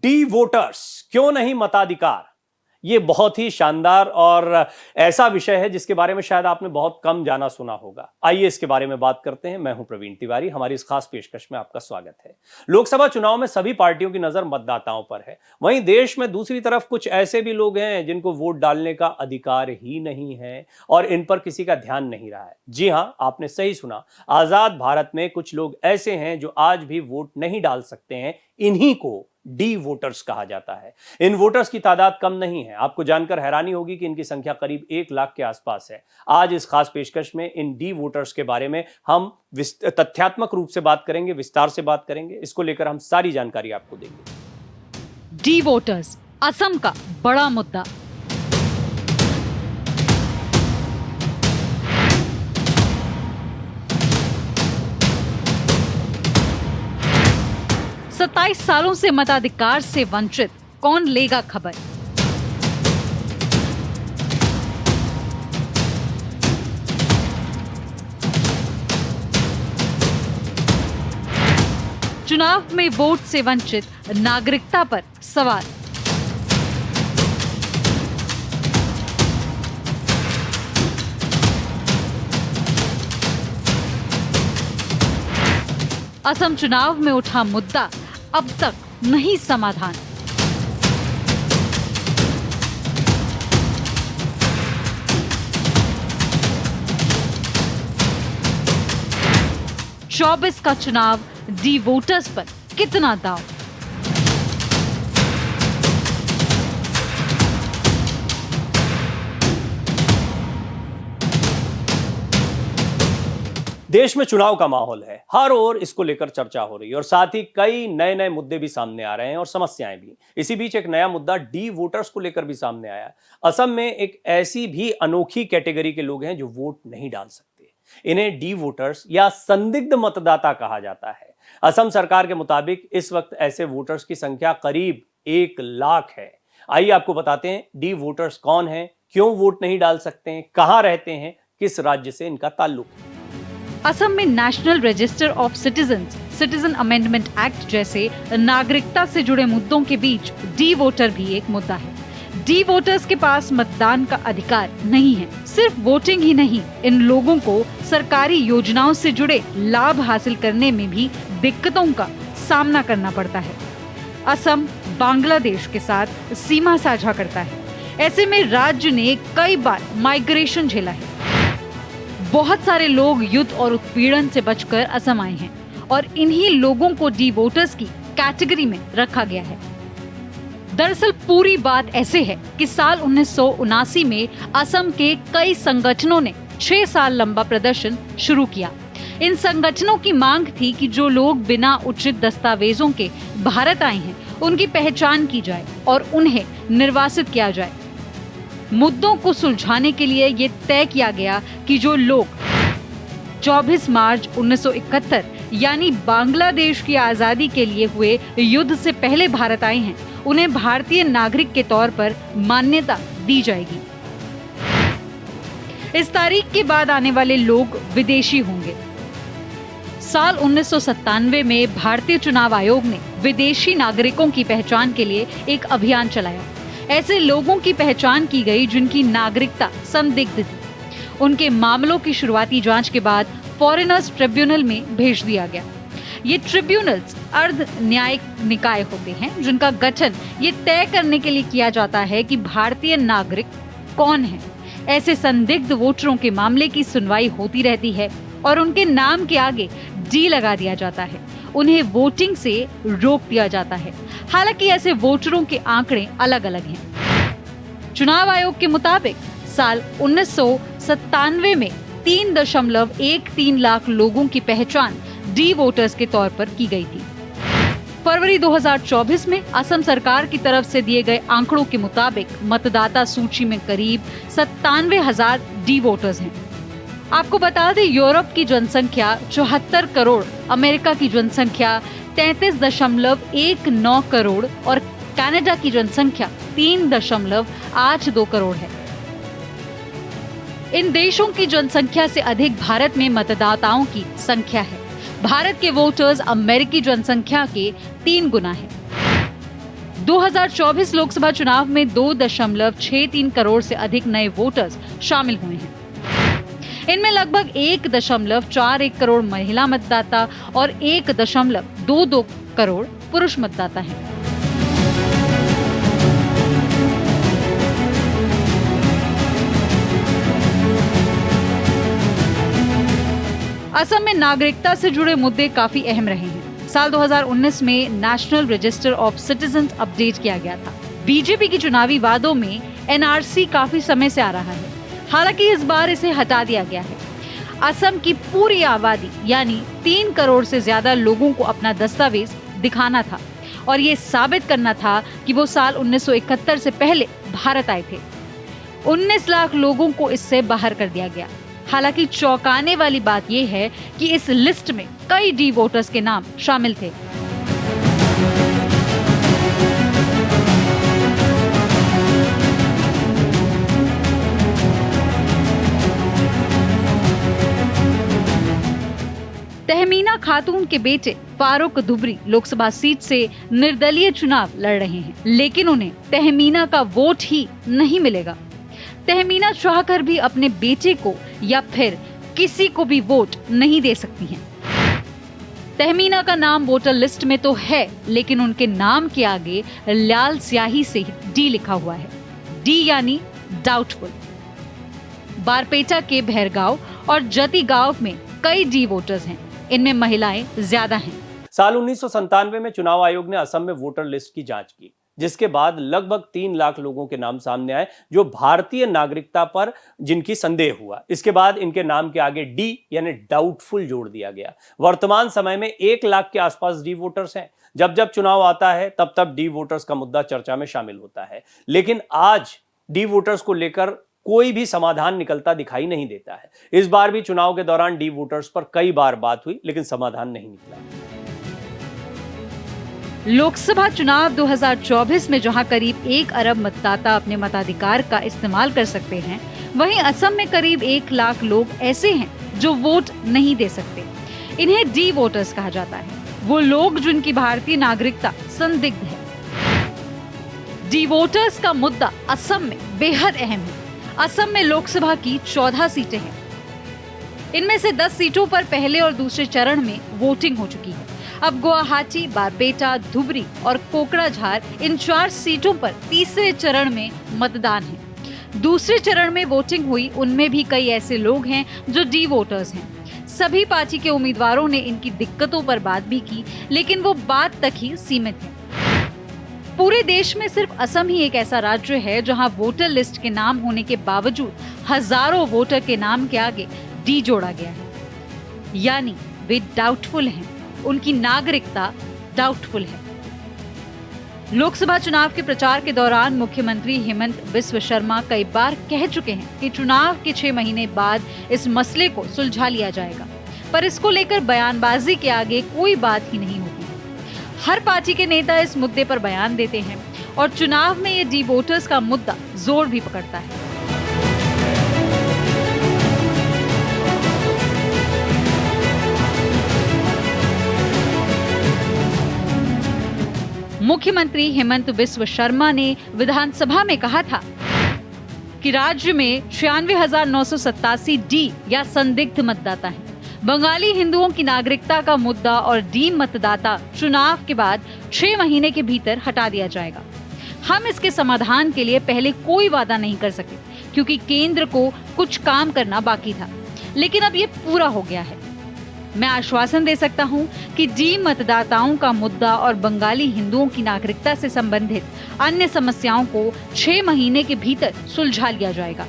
D voters क्यों नहीं मताधिकार, ये बहुत ही शानदार और ऐसा विषय है जिसके बारे में शायद आपने बहुत कम जाना सुना होगा। आइए इसके बारे में बात करते हैं। मैं हूं प्रवीण तिवारी। हमारी इस खास पेशकश में आपका स्वागत है। लोकसभा चुनाव में सभी पार्टियों की नजर मतदाताओं पर है। वहीं देश में दूसरी तरफ कुछ ऐसे भी लोग हैं जिनको वोट डालने का अधिकार ही नहीं है और इन पर किसी का ध्यान नहीं रहा है। जी हां, आपने सही सुना। आजाद भारत में कुछ लोग ऐसे हैं जो आज भी वोट नहीं डाल सकते हैं। इन्हीं को डी वोटर्स कहा जाता है। इन वोटर्स की तादाद कम नहीं है। आपको जानकर हैरानी होगी कि इनकी संख्या करीब 1 लाख के आसपास है। आज इस खास पेशकश में इन डी वोटर्स के बारे में हम तथ्यात्मक रूप से बात करेंगे, विस्तार से बात करेंगे। इसको लेकर हम सारी जानकारी आपको देंगे। डी वोटर्स असम का बड़ा मुद्दा। सत्ताईस सालों से मताधिकार से वंचित कौन लेगा खबर। चुनाव में वोट से वंचित नागरिकता पर सवाल। असम चुनाव में उठा मुद्दा अब तक नहीं समाधान। चौबीस का चुनाव डी वोटर्स पर कितना दांव। देश में चुनाव का माहौल है। हर ओर इसको लेकर चर्चा हो रही है और साथ ही कई नए नए मुद्दे भी सामने आ रहे हैं और समस्याएं भी। इसी बीच एक नया मुद्दा डी वोटर्स को लेकर भी सामने आया है। असम में एक ऐसी भी अनोखी कैटेगरी के लोग हैं जो वोट नहीं डाल सकते। इन्हें डी वोटर्स या संदिग्ध मतदाता कहा जाता है। असम सरकार के मुताबिक इस वक्त ऐसे वोटर्स की संख्या करीब 1 लाख है। आइए आपको बताते हैं डी वोटर्स कौन है, क्यों वोट नहीं डाल सकते हैं, कहां रहते हैं, किस राज्य से इनका ताल्लुक है। असम में national register of citizens, citizen amendment act जैसे नागरिकता से जुड़े मुद्दों के बीच डी वोटर भी एक मुद्दा है। डी वोटर्स के पास मतदान का अधिकार नहीं है। सिर्फ वोटिंग ही नहीं, इन लोगों को सरकारी योजनाओं से जुड़े लाभ हासिल करने में भी दिक्कतों का सामना करना पड़ता है। असम बांग्लादेश के साथ सीमा साझा करता है। ऐसे में राज्य ने कई बार माइग्रेशन झेला है। बहुत सारे लोग युद्ध और उत्पीड़न से बचकर असम आए हैं और इन्हीं लोगों को डी वोटर्स की कैटेगरी में रखा गया है। दरअसल पूरी बात ऐसे है कि साल 1979 में असम के कई संगठनों ने 6 साल लंबा प्रदर्शन शुरू किया। इन संगठनों की मांग थी कि जो लोग बिना उचित दस्तावेजों के भारत आए हैं, उनकी पहचान की जाए और उन्हें निर्वासित किया जाए। मुद्दों को सुलझाने के लिए ये तय किया गया कि जो लोग 24 मार्च 1971 यानी बांग्लादेश की आजादी के लिए हुए युद्ध से पहले भारत आए हैं, उन्हें भारतीय नागरिक के तौर पर मान्यता दी जाएगी। इस तारीख के बाद आने वाले लोग विदेशी होंगे। साल 1997 में भारतीय चुनाव आयोग ने विदेशी नागरिकों की पहचान के लिए एक अभियान चलाया। ऐसे लोगों की पहचान की गई जिनकी नागरिकता संदिग्ध थी। उनके मामलों की शुरुआती जांच के बाद फॉरेनर्स ट्रिब्यूनल में भेज दिया गया। ये ट्रिब्यूनल्स अर्ध न्यायिक निकाय होते हैं जिनका गठन ये तय करने के लिए किया जाता है कि भारतीय नागरिक कौन है। ऐसे संदिग्ध वोटरों के मामले की सुनवाई होती रहती है और उनके नाम के आगे डी लगा दिया जाता है। उन्हें वोटिंग से रोक दिया जाता है। हालांकि ऐसे वोटरों के आंकड़े अलग अलग हैं। चुनाव आयोग के मुताबिक साल 1997 में 3.13 लाख लोगों की पहचान डी वोटर्स के तौर पर की गई थी। फरवरी 2024 में असम सरकार की तरफ से दिए गए आंकड़ों के मुताबिक मतदाता सूची में करीब 97,000 डी वोटर्स हैं। आपको बता दें, यूरोप की जनसंख्या 74 करोड़, अमेरिका की जनसंख्या 33.19 करोड़ और कनाडा की जनसंख्या 3.82 करोड़ है। इन देशों की जनसंख्या से अधिक भारत में मतदाताओं की संख्या है। भारत के वोटर्स अमेरिकी जनसंख्या के 3 गुना है। 2024 लोकसभा चुनाव में 2.63 करोड़ से अधिक नए वोटर्स शामिल हुए हैं। इनमें लगभग 1.41 करोड़ महिला मतदाता और 1.22 करोड़ पुरुष मतदाता हैं। असम में नागरिकता से जुड़े मुद्दे काफी अहम रहे हैं। साल 2019 में national register of citizen update किया गया था। बीजेपी की चुनावी वादों में एनआरसी काफी समय से आ रहा है, हालांकि इस बार इसे हटा दिया गया है। असम की पूरी आबादी यानी 3 करोड़ से ज्यादा लोगों को अपना दस्तावेज दिखाना था और ये साबित करना था कि वो साल 1971 से पहले भारत आए थे। 19 लाख लोगों को इससे बाहर कर दिया गया। हालांकि चौंकाने वाली बात यह है कि इस लिस्ट में कई डी वोटर्स के नाम शामिल थे। तहमीना खातून के बेटे फारूक दुबरी लोकसभा सीट से निर्दलीय चुनाव लड़ रहे हैं, लेकिन उन्हें तहमीना का वोट ही नहीं मिलेगा। तहमीना चाहकर भी अपने बेटे को या फिर किसी को भी वोट नहीं दे सकती हैं। तहमीना का नाम वोटर लिस्ट में तो है, लेकिन उनके नाम के आगे लाल स्याही से डी लिखा हुआ है। डी यानी डाउटफुल। बारपेटा के भैरगांव और जती गांव में कई डी वोटर्स हैं। इनमें महिलाएं ज्यादा हैं। साल 1997 में चुनाव आयोग ने असम में वोटर लिस्ट की जांच की, जिसके बाद लगभग 3 लाख लोगों के नाम सामने आए जो भारतीय नागरिकता पर जिनकी संदेह हुआ। इसके बाद इनके नाम के आगे डी यानी डाउटफुल जोड़ दिया गया। वर्तमान समय में 1 लाख के आसपास डी वोटर्स हैं। जब जब चुनाव आता है तब तब डी वोटर्स का मुद्दा चर्चा में शामिल होता है, लेकिन आज डी वोटर्स को लेकर कोई भी समाधान निकलता दिखाई नहीं देता है। इस बार भी चुनाव के दौरान डी वोटर्स पर कई बार बात हुई, लेकिन समाधान नहीं निकला। लोकसभा चुनाव 2024 में जहां करीब 1 अरब मतदाता अपने मताधिकार का इस्तेमाल कर सकते हैं, वहीं असम में करीब 1 लाख लोग ऐसे हैं जो वोट नहीं दे सकते। इन्हें डी वोटर्स कहा जाता है, वो लोग जिनकी भारतीय नागरिकता संदिग्ध है। डी वोटर्स का मुद्दा असम में बेहद अहम है। असम में लोकसभा की 14 सीटें हैं। इनमें से 10 सीटों पर पहले और दूसरे चरण में वोटिंग हो चुकी है। अब गुवाहाटी, बारपेटा, धुबरी और कोकराझार इन 4 सीटों पर तीसरे चरण में मतदान है। दूसरे चरण में वोटिंग हुई, उनमें भी कई ऐसे लोग हैं जो डी वोटर्स हैं। सभी पार्टी के उम्मीदवारों ने इनकी दिक्कतों पर बात भी की, लेकिन वो बात तक ही सीमित है। पूरे देश में सिर्फ असम ही एक ऐसा राज्य है जहां वोटर लिस्ट के नाम होने के बावजूद हजारों वोटर के नाम के आगे डी जोड़ा गया है, यानी वे डाउटफुल हैं, उनकी नागरिकता डाउटफुल है। लोकसभा चुनाव के प्रचार के दौरान मुख्यमंत्री हेमंत बिस्व शर्मा कई बार कह चुके हैं कि चुनाव के 6 महीने बाद इस मसले को सुलझा लिया जाएगा, पर इसको लेकर बयानबाजी के आगे कोई बात ही नहीं होती। हर पार्टी के नेता इस मुद्दे पर बयान देते हैं और चुनाव में ये डी वोटर्स का मुद्दा जोर भी पकड़ता है। मुख्यमंत्री हेमंत बिस्व शर्मा ने विधानसभा में कहा था कि राज्य में 96,987 डी या संदिग्ध मतदाता हैं। बंगाली हिंदुओं की नागरिकता का मुद्दा और डी मतदाता चुनाव के बाद 6 महीने के भीतर हटा दिया जाएगा। हम इसके समाधान के लिए पहले कोई वादा नहीं कर सके क्योंकि केंद्र को कुछ काम करना बाकी था, लेकिन अब ये पूरा हो गया है। मैं आश्वासन दे सकता हूं कि डी मतदाताओं का मुद्दा और बंगाली हिंदुओं की नागरिकता से संबंधित अन्य समस्याओं को 6 महीने के भीतर सुलझा लिया जाएगा।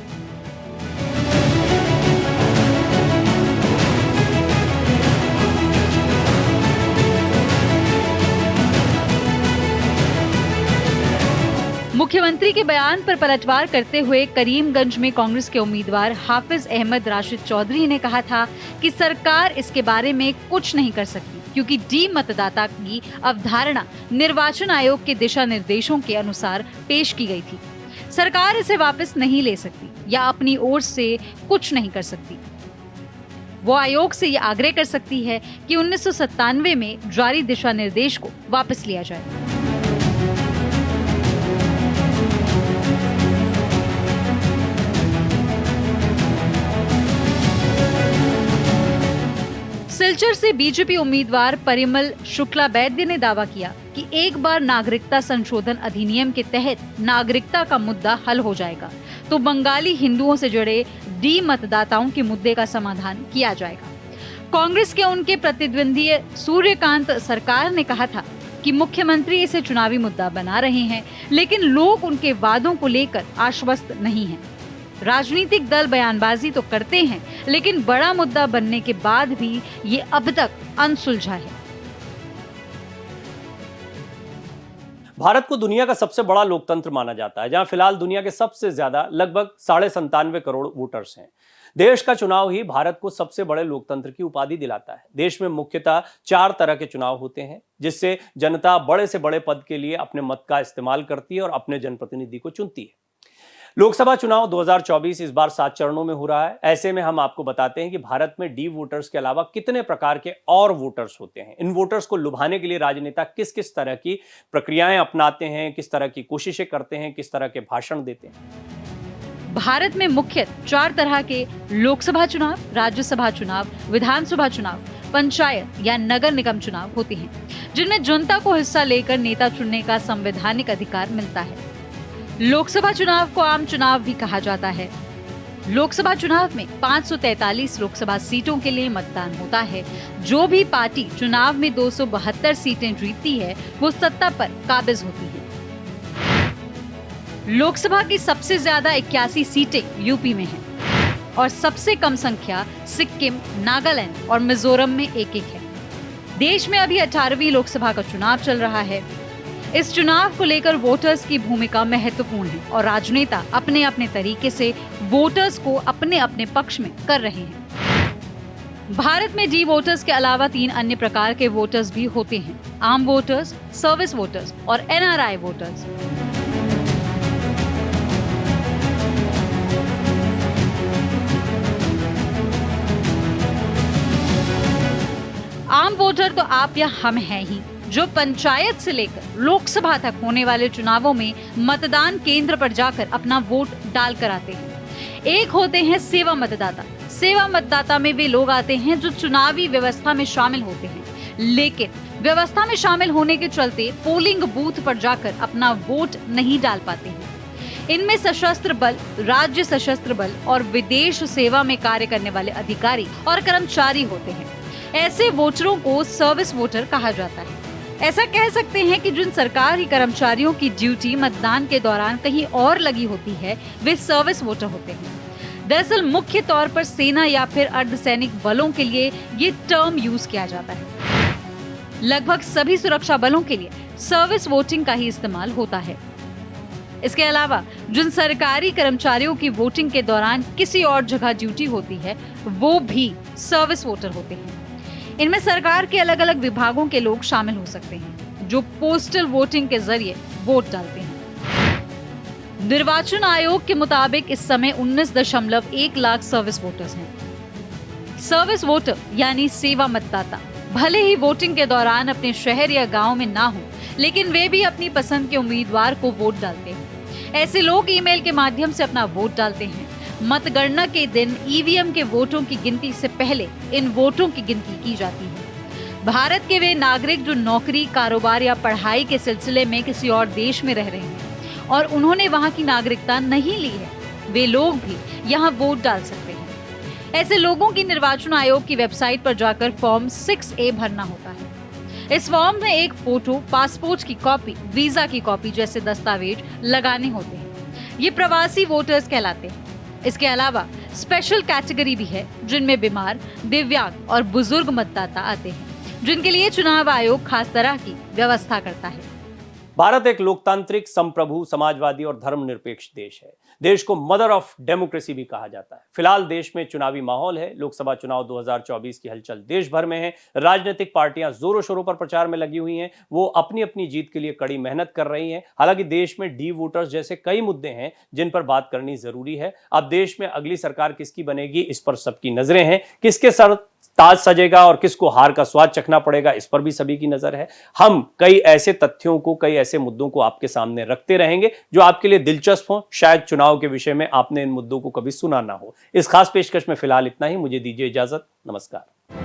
मुख्यमंत्री के बयान पर पलटवार करते हुए करीमगंज में कांग्रेस के उम्मीदवार हाफिज अहमद राशिद चौधरी ने कहा था कि सरकार इसके बारे में कुछ नहीं कर सकती क्योंकि डी मतदाता की अवधारणा निर्वाचन आयोग के दिशा निर्देशों के अनुसार पेश की गई थी। सरकार इसे वापस नहीं ले सकती या अपनी ओर से कुछ नहीं कर सकती। वो आयोग से ये आग्रह कर सकती है कि 1997 में जारी दिशा निर्देश को वापस लिया जाए। सिलचर से बीजेपी उम्मीदवार परिमल शुक्ला वैद्य ने दावा किया कि एक बार नागरिकता संशोधन अधिनियम के तहत नागरिकता का मुद्दा हल हो जाएगा तो बंगाली हिंदुओं से जुड़े डी मतदाताओं के मुद्दे का समाधान किया जाएगा। कांग्रेस के उनके प्रतिद्वंदी सूर्यकांत सरकार ने कहा था कि मुख्यमंत्री इसे चुनावी मुद्दा बना रहे हैं, लेकिन लोग उनके वादों को लेकर आश्वस्त नहीं हैं। राजनीतिक दल बयानबाजी तो करते हैं, लेकिन बड़ा मुद्दा बनने के बाद भी ये अब तक अनसुलझा है। भारत को दुनिया का सबसे बड़ा लोकतंत्र माना जाता है, जहां फिलहाल दुनिया के सबसे ज्यादा लगभग 97.5 करोड़ वोटर्स हैं। देश का चुनाव ही भारत को सबसे बड़े लोकतंत्र की उपाधि दिलाता है। देश में मुख्यतः 4 तरह के चुनाव होते हैं, जिससे जनता बड़े से बड़े पद के लिए अपने मत का इस्तेमाल करती है और अपने जनप्रतिनिधि को चुनती है। लोकसभा चुनाव 2024 इस बार 7 चरणों में हो रहा है। ऐसे में हम आपको बताते हैं कि भारत में डी वोटर्स के अलावा कितने प्रकार के और वोटर्स होते हैं। इन वोटर्स को लुभाने के लिए राजनेता किस किस तरह की प्रक्रियाएं अपनाते हैं, किस तरह की कोशिशें करते हैं, किस तरह के भाषण देते हैं। भारत में मुख्य 4 तरह के लोकसभा चुनाव, राज्यसभा चुनाव, विधानसभा चुनाव, पंचायत या नगर निगम चुनाव होते हैं, जिनमें जनता को हिस्सा लेकर नेता चुनने का संवैधानिक अधिकार मिलता है। लोकसभा चुनाव को आम चुनाव भी कहा जाता है। लोकसभा चुनाव में 543 लोकसभा सीटों के लिए मतदान होता है। जो भी पार्टी चुनाव में 272 सीटें जीतती है, वो सत्ता पर काबिज होती है। लोकसभा की सबसे ज्यादा 81 सीटें यूपी में हैं और सबसे कम संख्या सिक्किम, नागालैंड और मिजोरम में एक है। देश में अभी 18वीं लोकसभा का चुनाव चल रहा है। इस चुनाव को लेकर वोटर्स की भूमिका महत्वपूर्ण है और राजनेता अपने अपने तरीके से वोटर्स को अपने अपने पक्ष में कर रहे हैं। भारत में डी वोटर्स के अलावा 3 अन्य प्रकार के वोटर्स भी होते हैं: आम वोटर्स, सर्विस वोटर्स और एनआरआई वोटर्स। आम वोटर तो आप या हम हैं ही, जो पंचायत से लेकर लोकसभा तक होने वाले चुनावों में मतदान केंद्र पर जाकर अपना वोट डाल कर आते हैं। एक होते हैं सेवा मतदाता। सेवा मतदाता में वे लोग आते हैं जो चुनावी व्यवस्था में शामिल होते हैं, लेकिन व्यवस्था में शामिल होने के चलते पोलिंग बूथ पर जाकर अपना वोट नहीं डाल पाते हैं। इनमें सशस्त्र बल, राज्य सशस्त्र बल और विदेश सेवा में कार्य करने वाले अधिकारी और कर्मचारी होते हैं। ऐसे वोटरों को सर्विस वोटर कहा जाता है। ऐसा कह सकते हैं कि जिन सरकारी कर्मचारियों की ड्यूटी मतदान के दौरान कहीं और लगी होती है, वे सर्विस वोटर होते हैं। दरअसल मुख्य तौर पर सेना या फिर अर्धसैनिक बलों के लिए ये टर्म यूज किया जाता है। लगभग सभी सुरक्षा बलों के लिए सर्विस वोटिंग का ही इस्तेमाल होता है। इसके अलावा जिन सरकारी कर्मचारियों की वोटिंग के दौरान किसी और जगह ड्यूटी होती है, वो भी सर्विस वोटर होते हैं। इनमें सरकार के अलग अलग विभागों के लोग शामिल हो सकते हैं, जो पोस्टल वोटिंग के जरिए वोट डालते हैं। निर्वाचन आयोग के मुताबिक इस समय 19.1 लाख सर्विस वोटर्स हैं। सर्विस वोटर यानी सेवा मतदाता भले ही वोटिंग के दौरान अपने शहर या गांव में ना हो, लेकिन वे भी अपनी पसंद के उम्मीदवार को वोट डालते हैं। ऐसे लोग ईमेल के माध्यम से अपना वोट डालते हैं। मतगणना के दिन ईवीएम के वोटों की गिनती से पहले इन वोटों की गिनती की जाती है। भारत के वे नागरिक जो नौकरी, कारोबार या पढ़ाई के सिलसिले में किसी और देश में रह रहे हैं और उन्होंने वहां की नागरिकता नहीं ली है, वे लोग भी यहां वोट डाल सकते हैं। ऐसे लोगों की निर्वाचन आयोग की वेबसाइट पर जाकर फॉर्म 6A भरना होता है। इस फॉर्म में एक फोटो, पासपोर्ट की कॉपी, वीजा की कॉपी जैसे दस्तावेज लगाने होते हैं। ये प्रवासी वोटर्स कहलाते हैं। इसके अलावा स्पेशल कैटेगरी भी है, जिनमें बीमार, दिव्यांग और बुजुर्ग मतदाता आते हैं, जिनके लिए चुनाव आयोग खास तरह की व्यवस्था करता है। भारत एक लोकतांत्रिक, संप्रभु, समाजवादी और धर्मनिरपेक्ष देश है। देश को मदर ऑफ डेमोक्रेसी भी कहा जाता है। फिलहाल देश में चुनावी माहौल है। लोकसभा चुनाव 2024 की हलचल देश भर में है। राजनीतिक पार्टियां जोरों शोरों पर प्रचार में लगी हुई हैं। वो अपनी अपनी जीत के लिए कड़ी मेहनत कर रही हैं। हालांकि देश में डी वोटर्स जैसे कई मुद्दे हैं जिन पर बात करनी जरूरी है। अब देश में अगली सरकार किसकी बनेगी, इस पर सबकी नजरें हैं। किसके सर ताज सजेगा और किसको हार का स्वाद चखना पड़ेगा, इस पर भी सभी की नजर है। हम कई ऐसे तथ्यों को, कई ऐसे मुद्दों को आपके सामने रखते रहेंगे जो आपके लिए दिलचस्प हो। शायद चुनाव के विषय में आपने इन मुद्दों को कभी सुना ना हो। इस खास पेशकश में फिलहाल इतना ही। मुझे दीजिए इजाजत। नमस्कार।